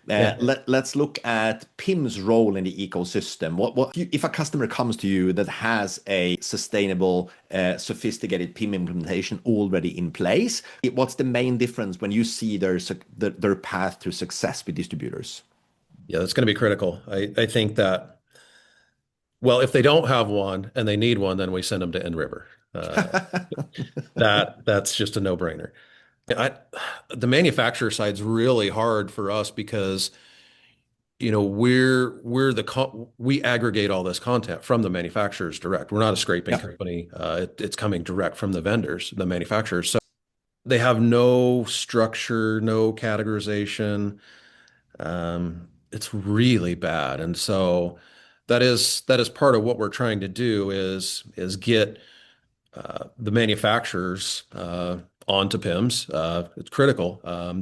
Yeah. Let's look at PIM's role in the ecosystem. If a customer comes to you that has a sustainable, sophisticated PIM implementation already in place? What's the main difference when you see their path to success with distributors? Yeah, that's going to be critical. I think that, well, if they don't have one and they need one, then we send them to Inriver. Uh, that's just a no-brainer. I, the manufacturer side's really hard for us because, we aggregate all this content from the manufacturers direct. We're not a scraping Yeah. company. It's coming direct from the vendors, the manufacturers. So they have no structure, no categorization. It's really bad. And so that is part of what we're trying to do is get the manufacturers onto PIMS. It's critical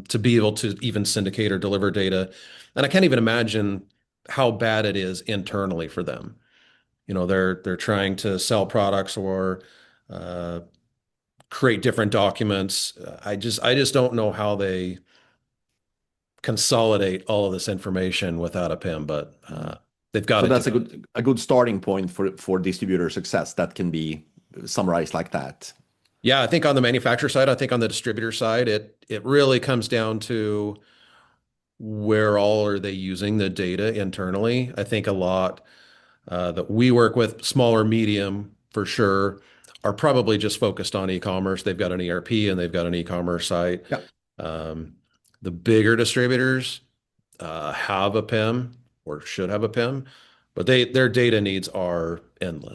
to be able to even syndicate or deliver data. And I can't even imagine how bad it is internally for them. They're trying to sell products or uh, create different documents. I just don't know how they consolidate all of this information without a PIM, but they've got So to do that's it. a good starting point for distributor success. That can be summarized like that. Yeah, I think on the manufacturer side, I think on the distributor side, it really comes down to where all are they using the data internally. I think a lot that we work with, small or medium for sure, are probably just focused on e-commerce. They've got an ERP and they've got an e-commerce site. Yeah. Um, the bigger distributors have a PIM or should have a PIM, but their data needs are endless.